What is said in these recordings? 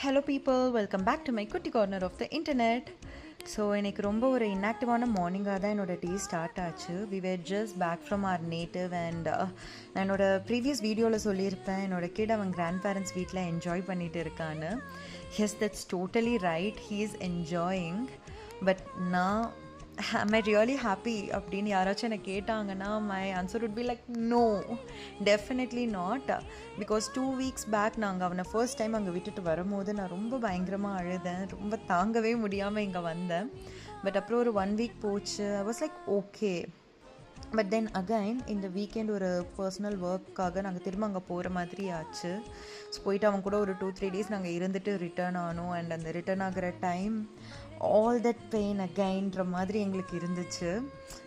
Hello people, welcome back to my குட்டி corner of the internet. So எனக்கு ரொம்ப ஒரு இன்ஆக்டிவான மார்னிங்காக தான் என்னோடய டே ஸ்டார்ட் ஆச்சு. We were just back from our native and நான் என்னோடய ப்ரீவியஸ் வீடியோவில் சொல்லியிருப்பேன் என்னோடய கிட் அவன் கிராண்ட் பேரண்ட்ஸ் வீட்டில் என்ஜாய் பண்ணிட்டு இருக்கான்னு. Yes, that's totally right, he is enjoying. But நான் am I really happy அப்படின்னு யாராச்சும் என்னை கேட்டாங்கன்னா my answer would be like no, definitely not. Because 2 weeks back நாங்கள் அவனை ஃபர்ஸ்ட் டைம் அங்கே விட்டுட்டு வரும்போது நான் ரொம்ப பயங்கரமாக அழுதேன், ரொம்ப தாங்கவே முடியாமல் இங்கே வந்தேன். பட் அப்புறம் ஒரு 1 week போச்சு. I was like okay. But then again இந்த வீக்கெண்ட் ஒரு பர்சனல் ஒர்க்காக நாங்கள் திரும்ப அங்கே போகிற மாதிரி ஆச்சு. ஸோ போயிட்டு அவங்க கூட ஒரு 2-3 days நாங்கள் இருந்துட்டு ரிட்டர்ன் ஆனோம். அண்ட் அந்த ரிட்டர்ன் ஆகிற டைம் ஆல் தட் பெயின் அகைன்ற மாதிரி எங்களுக்கு இருந்துச்சு.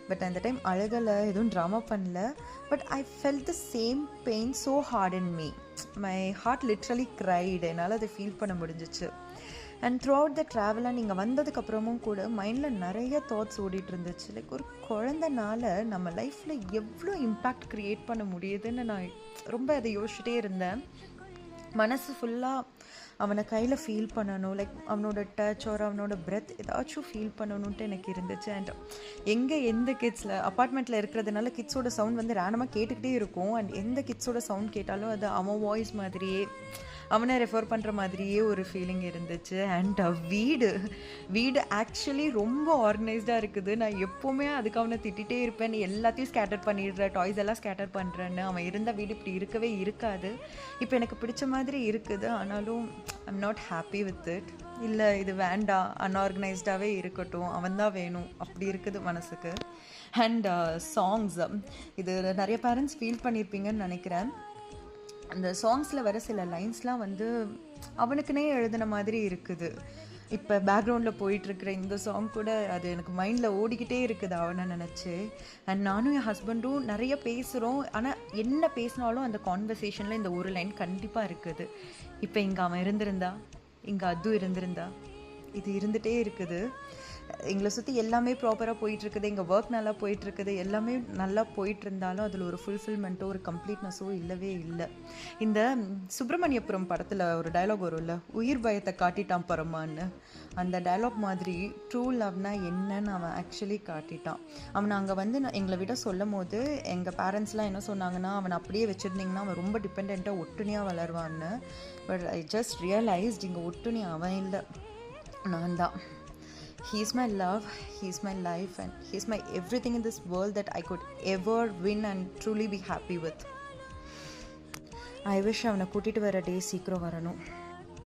பட் அந்த டைம் அழுகலை, எதுவும் ட்ராமா பண்ணல. But I felt the same pain so hard in me. My heart literally cried. என்னால் அதை ஃபீல் பண்ண முடிஞ்சிச்சு. அண்ட் த்ரூ அவுட் த ட்ராவலாக நீங்கள் வந்ததுக்கப்புறமும் கூட மைண்டில் நிறைய தாட்ஸ் ஓடிட்டு இருந்துச்சு. லைக் ஒரு குழந்தனால நம்ம லைஃப்பில் எவ்வளோ இம்பேக்ட் க்ரியேட் பண்ண முடியுதுன்னு நான் ரொம்ப அதை யோசிச்சுட்டே இருந்தேன். மனசு ஃபுல்லாக அவனை கையில் ஃபீல் பண்ணணும், லைக் அவனோட டச் ஒரு அவனோட பிரெத் ஏதாச்சும் ஃபீல் பண்ணணுன்ட்டு எனக்கு இருந்துச்சு. அண்ட் எங்கே எந்த கிட்ஸில் அப்பார்ட்மெண்ட்டில் இருக்கிறதுனால கிட்ஸோட சவுண்ட் வந்து ரேண்டமாக கேட்டுக்கிட்டே இருக்கும். அண்ட் எந்த கிட்ஸோட சவுண்ட் கேட்டாலும் அது அவன் வாய்ஸ் மாதிரியே, அவனை ரெஃபர் பண்ணுற மாதிரியே ஒரு ஃபீலிங் இருந்துச்சு. அண்ட் வீடு ஆக்சுவலி ரொம்ப ஆர்கனைஸ்டாக இருக்குது. நான் எப்போவுமே அதுக்கு அவனை திட்டிகிட்டே இருப்பேன், நீ எல்லாத்தையும் ஸ்கேட்டர் பண்ணிடுற, டாய்ஸ் எல்லாம் ஸ்கேட்டர் பண்ணுறேன்னு. அவன் இருந்த வீடு இப்படி இருக்கவே இருக்காது. இப்போ எனக்கு பிடிச்ச மாதிரி இருக்குது, ஆனாலும் I'm not happy with it. இல்லை இது வேண்டாம், அன்ஆர்கனைஸ்டாகவே இருக்கட்டும், அவன் தான் வேணும், அப்படி இருக்குது மனசுக்கு. அண்ட் சாங்ஸ், இது நிறைய பேரண்ட்ஸ் ஃபீல் பண்ணியிருப்பீங்கன்னு நினைக்கிறேன். அந்த சாங்ஸில் வர சில லைன்ஸ்லாம் வந்து அவனுக்குனே எழுதின மாதிரி இருக்குது. இப்போ பேக்ரவுண்டில் போயிட்டுருக்கிற இந்த சாங் கூட அது எனக்கு மைண்டில் ஓடிக்கிட்டே இருக்குது அவனை நினச்சி. அண்ட் நானும் என் ஹஸ்பண்டும் நிறைய பேசுகிறோம், ஆனால் என்ன பேசினாலும் அந்த கான்வர்சேஷனில் இந்த ஒரு லைன் கண்டிப்பாக இருக்குது. இப்போ இங்கே அவன் இருந்திருந்தா, இங்கே அது இருந்திருந்தா, இது இருந்துகிட்டே இருக்குது. எங்களை சுற்றி எல்லாமே ப்ராப்பராக போயிட்டுருக்குது, எங்கள் ஒர்க் நல்லா போயிட்டுருக்குது, எல்லாமே நல்லா போயிட்டு இருந்தாலும் அதில் ஒரு ஃபுல்ஃபில்மெண்ட்டோ ஒரு கம்ப்ளீட்னஸோ இல்லவே இல்லை. இந்த சுப்பிரமணியபுரம் படத்தில் ஒரு டைலாக் வரும்ல, உயிர் பயத்தை காட்டிட்டான் பரமான்னு, அந்த டைலாக் மாதிரி ட்ரூ லவ்னா என்னன்னு அவன் ஆக்சுவலி காட்டிட்டான். அவனை அங்கே வந்து எங்களை விட சொல்லும் போது எங்கள் பேரண்ட்ஸ்லாம் என்ன சொன்னாங்கன்னா, அவனை அப்படியே வச்சுருந்திங்கன்னா அவன் ரொம்ப டிபெண்ட்டாக ஒட்டுணியாக வளருவான்னு. பட் ஐ ஜஸ்ட் ரியலைஸ்ட் இங்கே ஒட்டுணி அவன் இல்லை, நான் தான். He is my love, he is my life, and he is my everything in this world that I could ever win and truly be happy with. I wish அவனை கூட்டிகிட்டு வர டே சீக்கிரம் வரணும்.